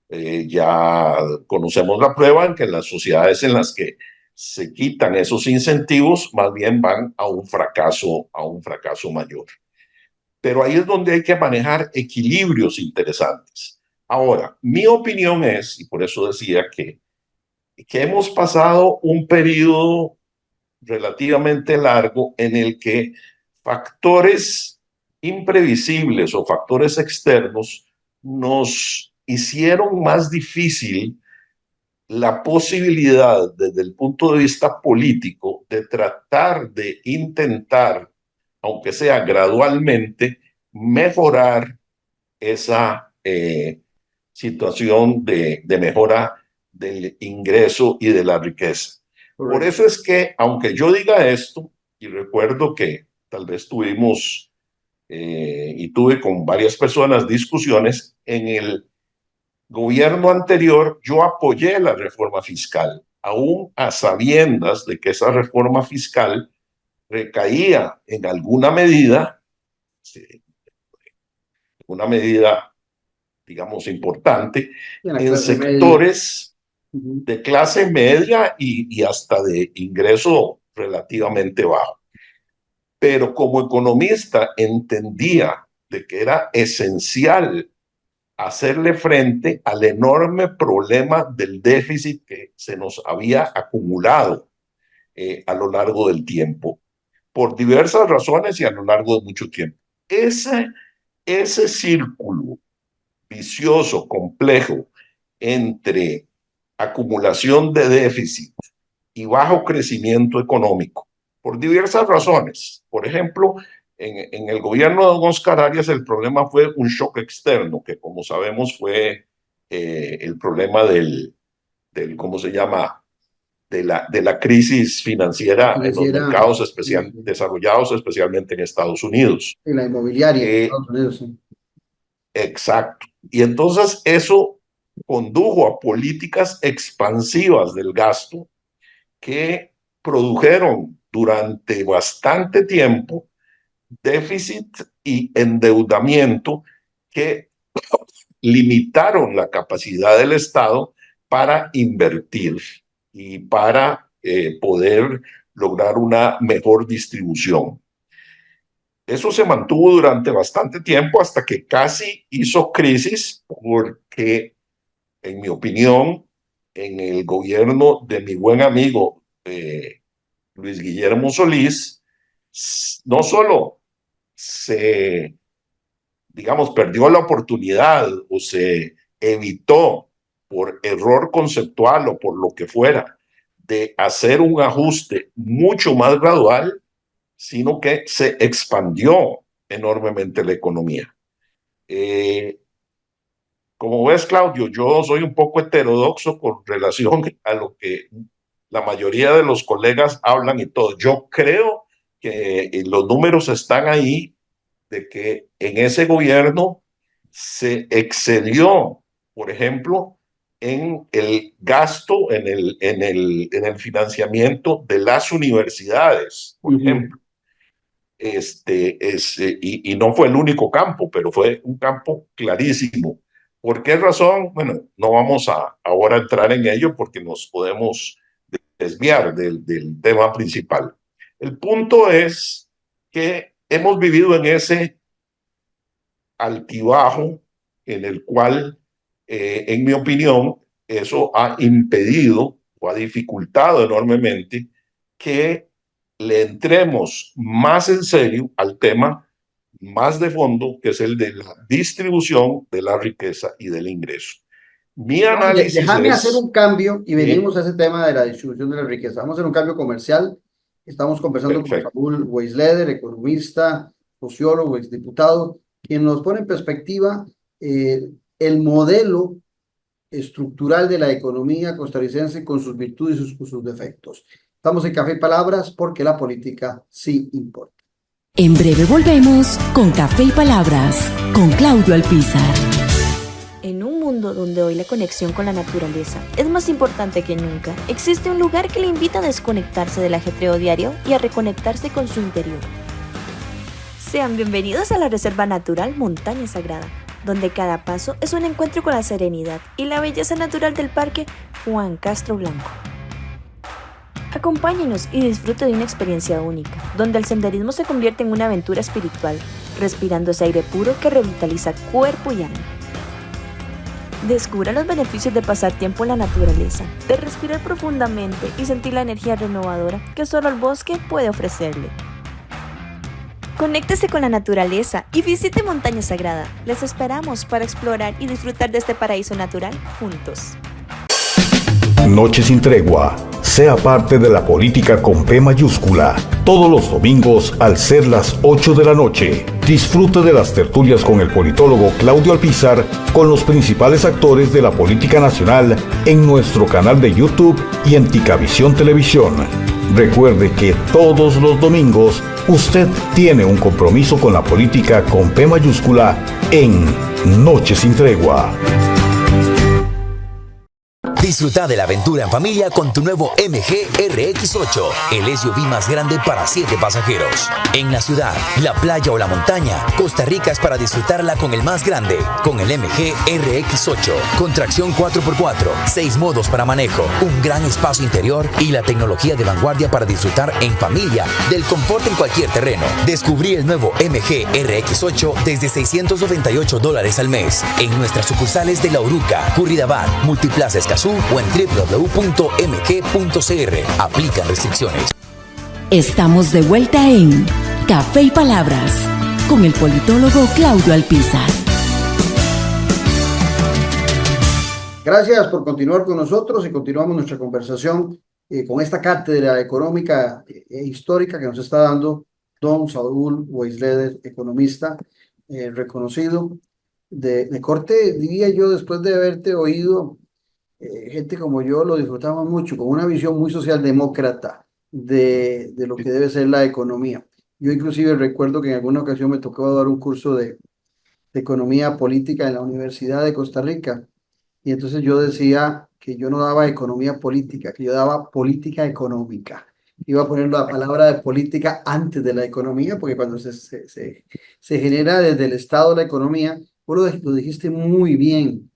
Ya conocemos la prueba en que las sociedades en las que se quitan esos incentivos más bien van a un fracaso mayor. Pero ahí es donde hay que manejar equilibrios interesantes. Ahora, mi opinión es, y por eso decía que hemos pasado un periodo relativamente largo en el que factores imprevisibles o factores externos nos hicieron más difícil la posibilidad desde el punto de vista político de tratar de intentar, aunque sea gradualmente, mejorar esa situación de mejora del ingreso y de la riqueza. Por eso es que, aunque yo diga esto, y recuerdo que tal vez tuvimos y tuve con varias personas discusiones, en el gobierno anterior yo apoyé la reforma fiscal, aún a sabiendas de que esa reforma fiscal recaía en alguna medida, digamos, importante, en sectores de clase media y hasta de ingreso relativamente bajo. Pero como economista entendía de que era esencial hacerle frente al enorme problema del déficit que se nos había acumulado a lo largo del tiempo, por diversas razones y a lo largo de mucho tiempo. Ese círculo vicioso, complejo, entre acumulación de déficit y bajo crecimiento económico, por diversas razones. Por ejemplo, en el gobierno de don Oscar Arias el problema fue un shock externo, que como sabemos fue el problema del ¿cómo se llama? De la crisis financiera en los mercados desarrollados, especialmente en Estados Unidos. Y la inmobiliaria en Estados Unidos, sí. Exacto. Y entonces eso condujo a políticas expansivas del gasto que produjeron durante bastante tiempo déficit y endeudamiento que limitaron la capacidad del Estado para invertir y para poder lograr una mejor distribución. Eso se mantuvo durante bastante tiempo hasta que casi hizo crisis porque, en mi opinión, en el gobierno de mi buen amigo Luis Guillermo Solís, no solo perdió la oportunidad o se evitó por error conceptual o por lo que fuera de hacer un ajuste mucho más gradual, sino que se expandió enormemente la economía. Como ves, Claudio, yo soy un poco heterodoxo con relación a lo que la mayoría de los colegas hablan y todo. Yo creo que los números están ahí de que en ese gobierno se excedió, por ejemplo, en el gasto, en el financiamiento de las universidades, por ejemplo. Y no fue el único campo, pero fue un campo clarísimo. ¿Por qué razón? Bueno, no vamos a ahora entrar en ello porque nos podemos desviar del tema principal. El punto es que hemos vivido en ese altibajo en el cual, en mi opinión, eso ha impedido o ha dificultado enormemente que le entremos más en serio al tema más de fondo, que es el de la distribución de la riqueza y del ingreso. Mi análisis Déjame hacer un cambio y venimos a ese tema de la distribución de la riqueza. Vamos a hacer un cambio comercial. Estamos conversando con Saúl Weisleder, economista, sociólogo, exdiputado, quien nos pone en perspectiva el modelo estructural de la economía costarricense con sus virtudes y sus defectos. Estamos en Café y Palabras porque la política sí importa. En breve volvemos con Café y Palabras, con Claudio Alpizar. En un mundo donde hoy la conexión con la naturaleza es más importante que nunca, existe un lugar que le invita a desconectarse del ajetreo diario y a reconectarse con su interior. Sean bienvenidos a la Reserva Natural Montaña Sagrada, donde cada paso es un encuentro con la serenidad y la belleza natural del Parque Juan Castro Blanco. Acompáñenos y disfrute de una experiencia única, donde el senderismo se convierte en una aventura espiritual, respirando ese aire puro que revitaliza cuerpo y alma. Descubra los beneficios de pasar tiempo en la naturaleza, de respirar profundamente y sentir la energía renovadora que solo el bosque puede ofrecerle. Conéctese con la naturaleza y visite Montaña Sagrada. Les esperamos para explorar y disfrutar de este paraíso natural juntos. Noche sin tregua. Sea parte de la política con P mayúscula. Todos los domingos al ser las 8 de la noche. Disfrute de las tertulias con el politólogo Claudio Alpizar con los principales actores de la política nacional en nuestro canal de YouTube y en Ticavisión Televisión. Recuerde que todos los domingos usted tiene un compromiso con la política con P mayúscula en Noche sin tregua. Disfruta de la aventura en familia con tu nuevo MG RX8, el SUV más grande para 7 pasajeros. En la ciudad, la playa o la montaña, Costa Rica es para disfrutarla con el más grande, con el MG RX8, con tracción 4x4, 6 modos para manejo, un gran espacio interior y la tecnología de vanguardia para disfrutar en familia del confort en cualquier terreno. Descubrí el nuevo MG RX8 desde $698 al mes en nuestras sucursales de La Uruca, Curridabat, Multiplaza Escazú o en www.mg.cr. Aplican restricciones. Estamos de vuelta en Café y Palabras con el politólogo Claudio Alpizar. Gracias por continuar con nosotros y continuamos nuestra conversación con esta cátedra económica e histórica que nos está dando don Saúl Weisleder, economista reconocido de corte, diría yo, después de haberte oído. Gente como yo lo disfrutamos mucho, con una visión muy socialdemócrata de lo que debe ser la economía. Yo inclusive recuerdo que en alguna ocasión me tocó dar un curso de economía política en la Universidad de Costa Rica, y entonces yo decía que yo no daba economía política, que yo daba política económica. Iba a poner la palabra de política antes de la economía, porque cuando se genera desde el Estado la economía, vos lo dijiste muy bien.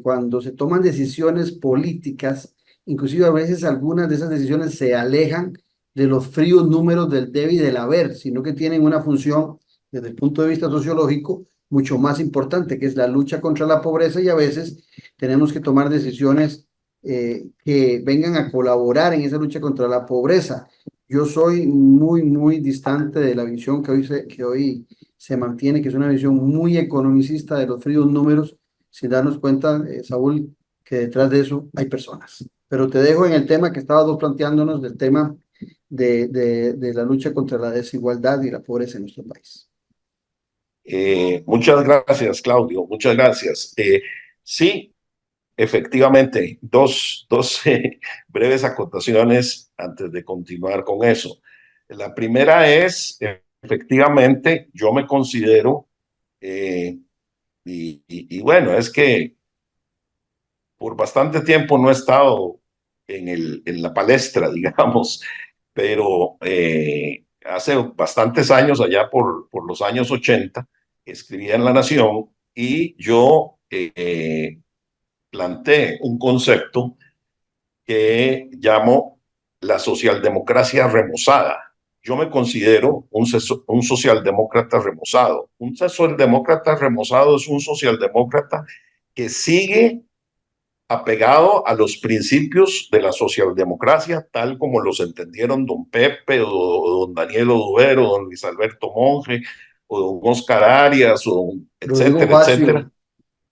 Cuando se toman decisiones políticas, inclusive a veces algunas de esas decisiones se alejan de los fríos números del debe y del haber, sino que tienen una función desde el punto de vista sociológico mucho más importante, que es la lucha contra la pobreza, y a veces tenemos que tomar decisiones que vengan a colaborar en esa lucha contra la pobreza. Yo soy muy distante de la visión que hoy se mantiene, que es una visión muy economicista de los fríos números, sin darnos cuenta, Saúl, que detrás de eso hay personas. Pero te dejo en el tema que estabas vos planteándonos, del tema de la lucha contra la desigualdad y la pobreza en nuestro país. Muchas gracias, Claudio, muchas gracias. Sí, efectivamente, dos breves acotaciones antes de continuar con eso. La primera es, efectivamente, yo me considero... Y bueno, es que por bastante tiempo no he estado en la palestra, digamos, pero hace bastantes años, allá por los años 80, escribía en La Nación y yo planteé un concepto que llamo la socialdemocracia remozada. Yo me considero un socialdemócrata remozado. Un socialdemócrata remozado es un socialdemócrata que sigue apegado a los principios de la socialdemocracia, tal como los entendieron don Pepe, o don Daniel Oduber, o don Luis Alberto Monge, o don Oscar Arias, o don etcétera,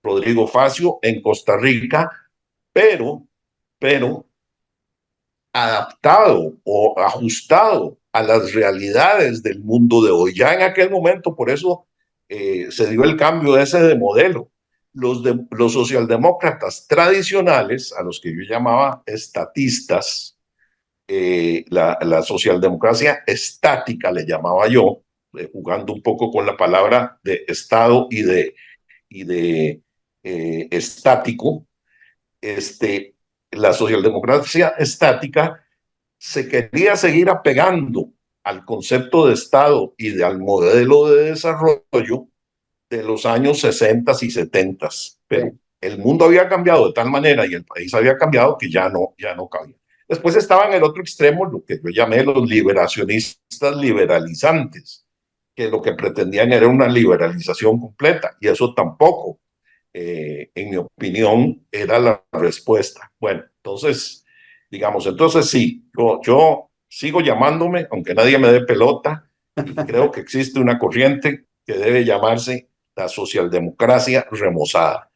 Rodrigo Facio en Costa Rica, pero adaptado o ajustado a las realidades del mundo de hoy. Ya en aquel momento, por eso se dio el cambio ese de modelo. Los socialdemócratas tradicionales, a los que yo llamaba estatistas, la socialdemocracia estática le llamaba yo, jugando un poco con la palabra de Estado y de estático, la socialdemocracia estática se quería seguir apegando al concepto de Estado y al modelo de desarrollo de los años 60 y 70, pero el mundo había cambiado de tal manera y el país había cambiado que ya no cabía. Después estaba en el otro extremo lo que yo llamé los liberacionistas liberalizantes, que lo que pretendían era una liberalización completa, y eso tampoco, en mi opinión, era la respuesta. Bueno, entonces, digamos, entonces sí, yo sigo llamándome, aunque nadie me dé pelota, y creo que existe una corriente que debe llamarse la socialdemocracia remozada,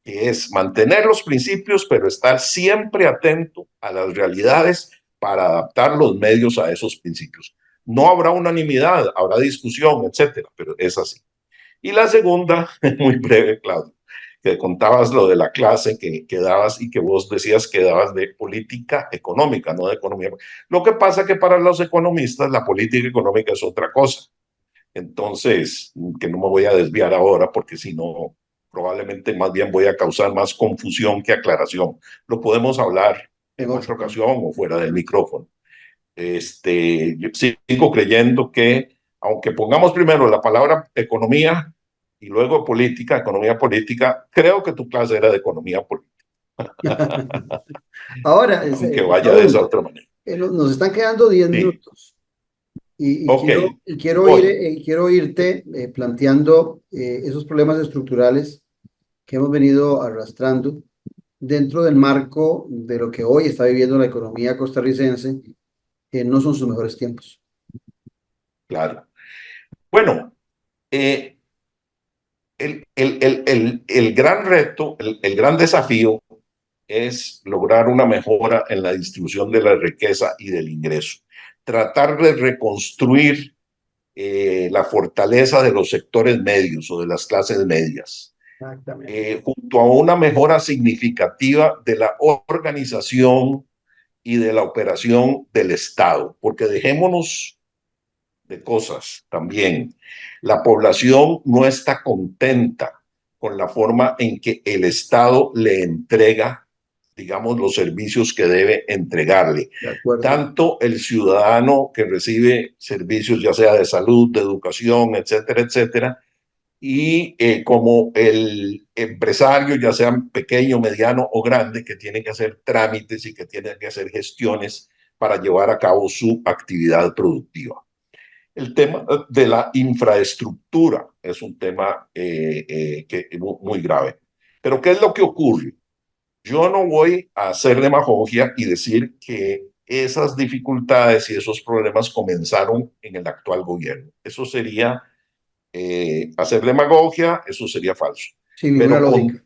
que es mantener los principios, pero estar siempre atento a las realidades para adaptar los medios a esos principios. No habrá unanimidad, habrá discusión, etcétera, pero es así. Y la segunda, muy breve, Claudio, que contabas lo de la clase que dabas y que vos decías que dabas de política económica, no de economía. Lo que pasa es que para los economistas la política económica es otra cosa. Entonces, que no me voy a desviar ahora porque si no, probablemente más bien voy a causar más confusión que aclaración. Lo podemos hablar en otra ocasión o fuera del micrófono. Yo sigo creyendo que, aunque pongamos primero la palabra economía y luego política, economía política, creo que tu clase era de economía política. Ahora, aunque vaya de esa otra manera. Nos están quedando 10 minutos. Y Okay. quiero irte planteando esos problemas estructurales que hemos venido arrastrando dentro del marco de lo que hoy está viviendo la economía costarricense, que no son sus mejores tiempos. Claro. Bueno, el gran reto, el gran desafío es lograr una mejora en la distribución de la riqueza y del ingreso. Tratar de reconstruir la fortaleza de los sectores medios o de las clases medias, junto a una mejora significativa de la organización y de la operación del Estado, porque dejémonos de cosas también. La población no está contenta con la forma en que el Estado le entrega, digamos, los servicios que debe entregarle. Tanto el ciudadano que recibe servicios, ya sea de salud, de educación, etcétera, etcétera, y como el empresario, ya sea pequeño, mediano o grande, que tiene que hacer trámites y que tiene que hacer gestiones para llevar a cabo su actividad productiva. El tema de la infraestructura es un tema muy grave. Pero ¿qué es lo que ocurre? Yo no voy a hacer demagogia y decir que esas dificultades y esos problemas comenzaron en el actual gobierno. Eso sería hacer demagogia, eso sería falso. Sin ninguna lógica.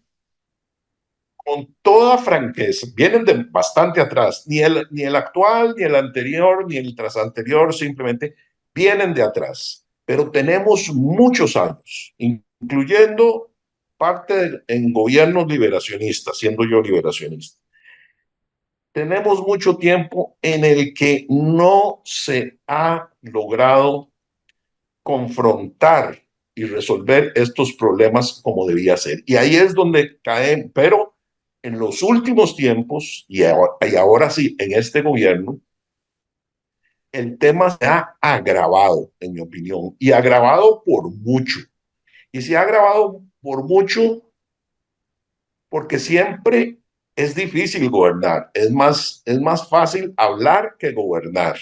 Con toda franqueza, vienen de bastante atrás. Ni el actual, ni el anterior, ni el trasanterior, simplemente vienen de atrás. Pero tenemos muchos años, incluyendo parte en gobiernos liberacionistas, siendo yo liberacionista. Tenemos mucho tiempo en el que no se ha logrado confrontar y resolver estos problemas como debía ser. Y ahí es donde caen, pero en los últimos tiempos, y ahora sí, en este gobierno, el tema se ha agravado, en mi opinión, y agravado por mucho. Y se ha agravado por mucho porque siempre es difícil gobernar. Es más fácil hablar que gobernar.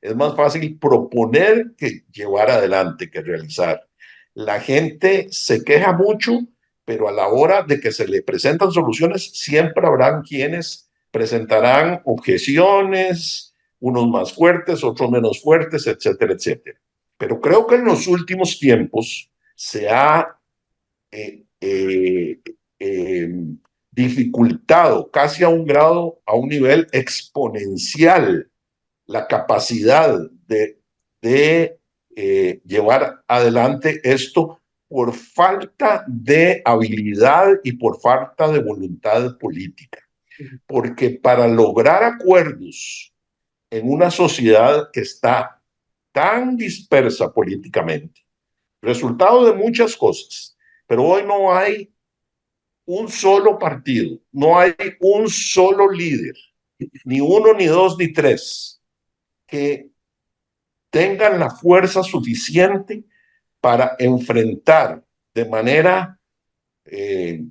Es más fácil proponer que llevar adelante, que realizar. La gente se queja mucho, pero a la hora de que se le presentan soluciones, siempre habrán quienes presentarán objeciones, unos más fuertes, otros menos fuertes, etcétera, etcétera. Pero creo que en los últimos tiempos se ha dificultado casi a un nivel exponencial la capacidad de llevar adelante esto por falta de habilidad y por falta de voluntad política. Porque para lograr acuerdos en una sociedad que está tan dispersa políticamente, resultado de muchas cosas, pero hoy no hay un solo partido, no hay un solo líder, ni uno, ni dos, ni tres, que tengan la fuerza suficiente para enfrentar de manera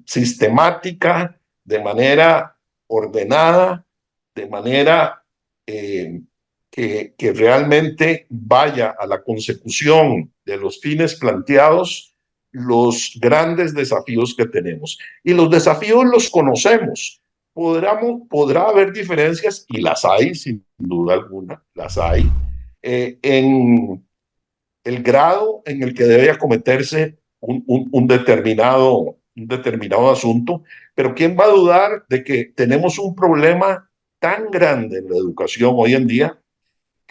sistemática, de manera ordenada, de manera que realmente vaya a la consecución de los fines planteados, los grandes desafíos que tenemos. Y los desafíos los conocemos. Podrá haber diferencias, y las hay, sin duda alguna, las hay, en el grado en el que debe acometerse un determinado asunto, pero ¿quién va a dudar de que tenemos un problema tan grande en la educación hoy en día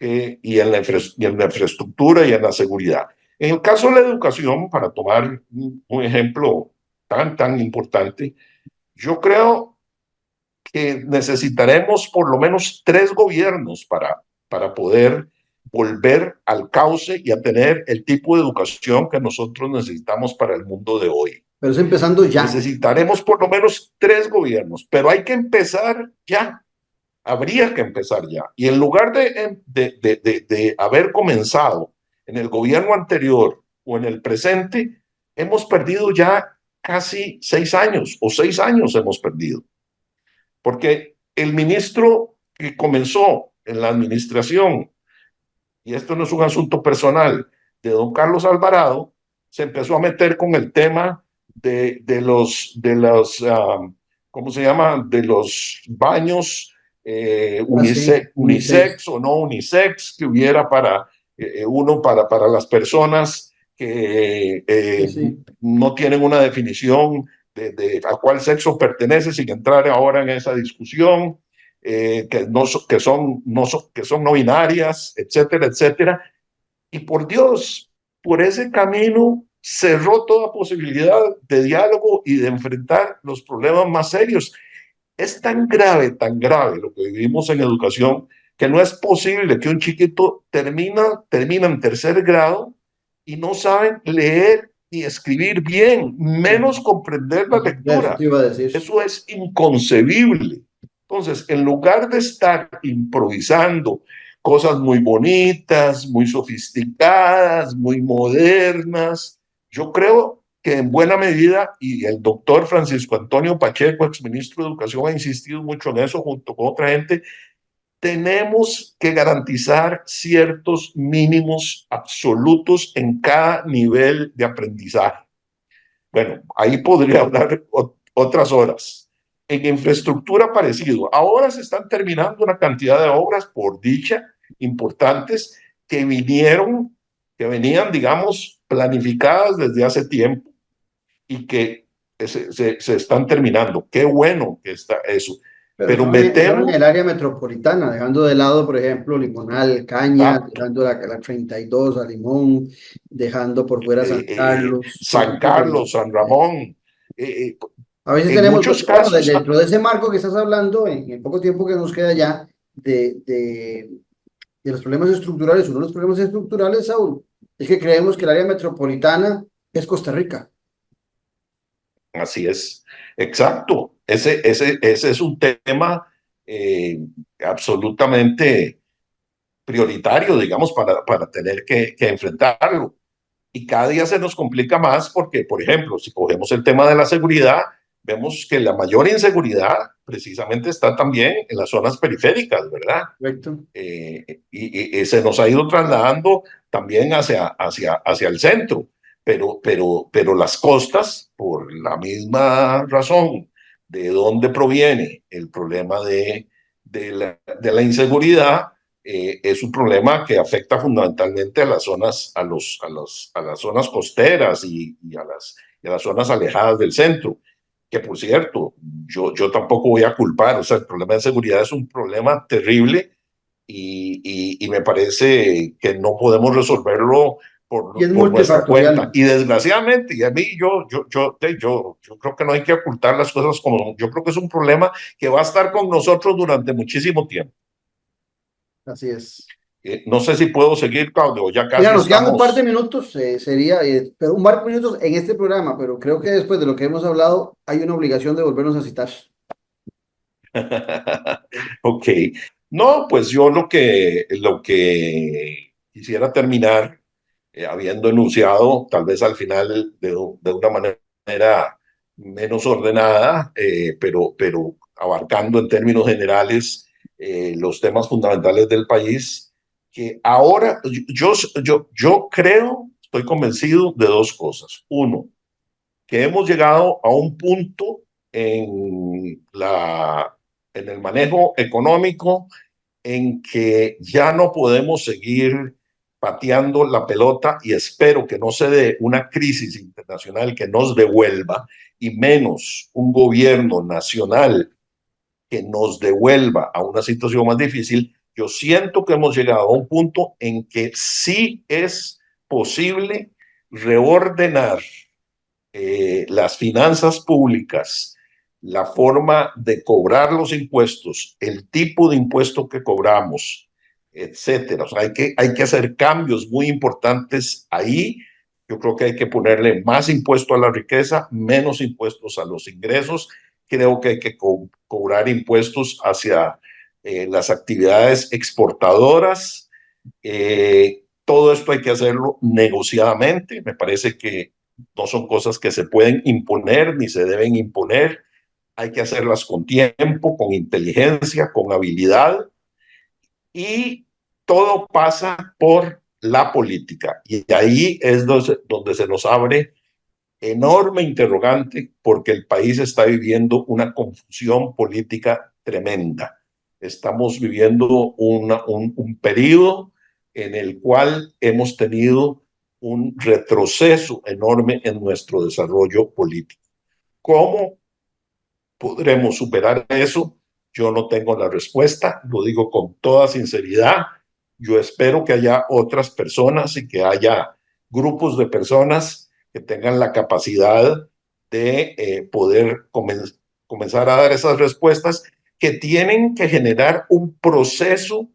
y en la infraestructura y en la seguridad? En el caso de la educación, para tomar un ejemplo tan importante, yo creo que necesitaremos por lo menos 3 gobiernos para poder volver al cauce y a tener el tipo de educación que nosotros necesitamos para el mundo de hoy. Pero es empezando ya. Necesitaremos por lo menos 3 gobiernos, pero hay que empezar ya. Habría que empezar ya. Y en lugar de haber comenzado en el gobierno anterior o en el presente, hemos perdido ya casi 6 años, o 6 años hemos perdido. Porque el ministro que comenzó en la administración, y esto no es un asunto personal, de don Carlos Alvarado, se empezó a meter con el tema de los ¿cómo se llama? De los baños unisex o no unisex que hubiera para uno para las personas que no tienen una definición a cuál sexo pertenece, sin entrar ahora en esa discusión, que son no binarias, etcétera, etcétera. Y por Dios, por ese camino cerró toda posibilidad de diálogo y de enfrentar los problemas más serios. Es tan grave lo que vivimos en educación, que no es posible que un chiquito termina en 3er grado y no saben leer y escribir bien, menos comprender la lectura. Eso es inconcebible. Entonces, en lugar de estar improvisando cosas muy bonitas, muy sofisticadas, muy modernas, yo creo que en buena medida, y el doctor Francisco Antonio Pacheco, exministro de Educación, ha insistido mucho en eso junto con otra gente, tenemos que garantizar ciertos mínimos absolutos en cada nivel de aprendizaje. Bueno, ahí podría hablar otras horas. En infraestructura parecido. Ahora se están terminando una cantidad de obras, por dicha, importantes, que venían, digamos, planificadas desde hace tiempo y que se están terminando. Qué bueno que está eso. Pero me temo... en el área metropolitana, dejando de lado, por ejemplo, Limonal, Caña, dejando la 32 a Limón, dejando por fuera San Carlos. San Carlos, San Ramón. A veces en tenemos, muchos casos, bueno, dentro de ese marco que estás hablando, en el poco tiempo que nos queda ya, de los problemas estructurales, uno de los problemas estructurales, Saúl, es que creemos que el área metropolitana es Costa Rica. Así es, exacto. Ese es un tema absolutamente prioritario, digamos, para tener que enfrentarlo. Y cada día se nos complica más porque, por ejemplo, si cogemos el tema de la seguridad, vemos que la mayor inseguridad precisamente está también en las zonas periféricas, ¿verdad? Correcto. Y se nos ha ido trasladando también hacia el centro, pero las costas, por la misma razón de dónde proviene el problema de la inseguridad, es un problema que afecta fundamentalmente a las zonas, a las zonas costeras y a las zonas alejadas del centro. Que por cierto, yo tampoco voy a culpar, o sea, el problema de seguridad es un problema terrible y me parece que no podemos resolverlo por nuestra cuenta. Y desgraciadamente, y a mí yo creo que no hay que ocultar las cosas como, yo creo que es un problema que va a estar con nosotros durante muchísimo tiempo. Así es. No sé si puedo seguir, Claudio, ya casi Mira, nos quedan un estamos. par de minutos, pero un par de minutos en este programa, pero creo que después de lo que hemos hablado hay una obligación de volvernos a citar. Ok. No, pues yo lo que quisiera terminar, habiendo enunciado, tal vez al final de una manera menos ordenada, pero abarcando en términos generales los temas fundamentales del país, que ahora yo creo, estoy convencido de dos cosas. Uno, que hemos llegado a un punto en el manejo económico en que ya no podemos seguir pateando la pelota, y espero que no se dé una crisis internacional que nos devuelva, y menos un gobierno nacional que nos devuelva a una situación más difícil. Yo siento que hemos llegado a un punto en que sí es posible reordenar las finanzas públicas, la forma de cobrar los impuestos, el tipo de impuesto que cobramos, etcétera. O sea, hay que hacer cambios muy importantes ahí. Yo creo que hay que ponerle más impuesto a la riqueza, menos impuestos a los ingresos. Creo que hay que cobrar impuestos hacia las actividades exportadoras. Todo esto hay que hacerlo negociadamente. Me parece que no son cosas que se pueden imponer ni se deben imponer. Hay que hacerlas con tiempo, con inteligencia, con habilidad, y todo pasa por la política. Y ahí es donde se nos abre enorme interrogante, porque el país está viviendo una confusión política tremenda. Estamos viviendo un periodo en el cual hemos tenido un retroceso enorme en nuestro desarrollo político. ¿Cómo podremos superar eso? Yo no tengo la respuesta, lo digo con toda sinceridad. Yo espero que haya otras personas y que haya grupos de personas que tengan la capacidad de poder comenzar a dar esas respuestas, que tienen que generar un proceso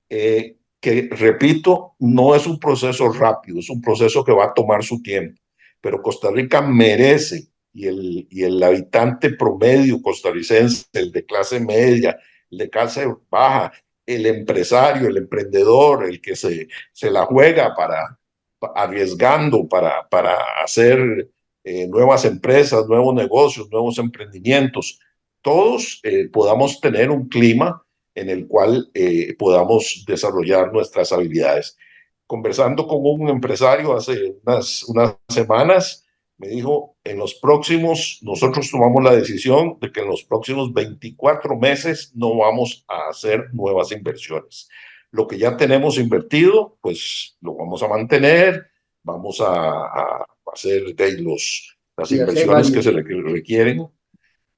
que, repito, no es un proceso rápido, es un proceso que va a tomar su tiempo. Pero Costa Rica merece, y el habitante promedio costarricense, el de clase media, el de clase baja, el empresario, el emprendedor, el que se la juega arriesgando para hacer nuevas empresas, nuevos negocios, nuevos emprendimientos, todos podamos tener un clima en el cual podamos desarrollar nuestras habilidades. Conversando con un empresario hace unas semanas, me dijo, nosotros tomamos la decisión de que en los próximos 24 meses no vamos a hacer nuevas inversiones. Lo que ya tenemos invertido, pues lo vamos a mantener, vamos a hacer las inversiones que se requieren,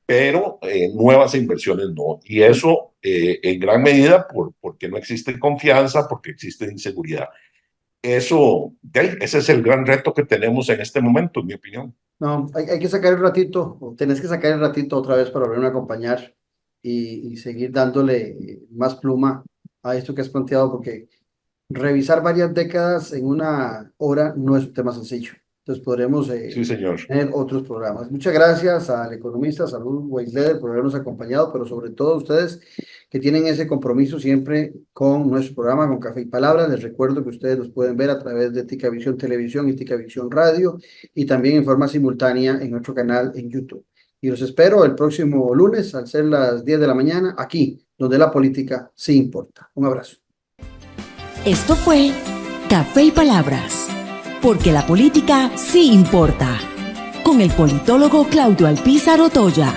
pero nuevas inversiones no. Y eso en gran medida porque no existe confianza, porque existe inseguridad. Ese es el gran reto que tenemos en este momento, en mi opinión. No, hay que sacar el ratito, o tenés que sacar el ratito otra vez para volverme a acompañar y seguir dándole más pluma a esto que has planteado, porque revisar varias décadas en una hora no es un tema sencillo. Entonces podremos Sí, señor. tener otros programas. Muchas gracias al economista Saúl Weisleder por habernos acompañado, pero sobre todo a ustedes que tienen ese compromiso siempre con nuestro programa, con Café y Palabras. Les recuerdo que ustedes los pueden ver a través de Ticavisión Televisión y Ticavisión Radio, y también en forma simultánea en nuestro canal en YouTube. Y los espero el próximo lunes al ser las 10 de la mañana, aquí, donde la política sí importa. Un abrazo. Esto fue Café y Palabras, porque la política sí importa, con el politólogo Claudio Alpizar Otoya.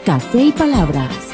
Café y Palabras.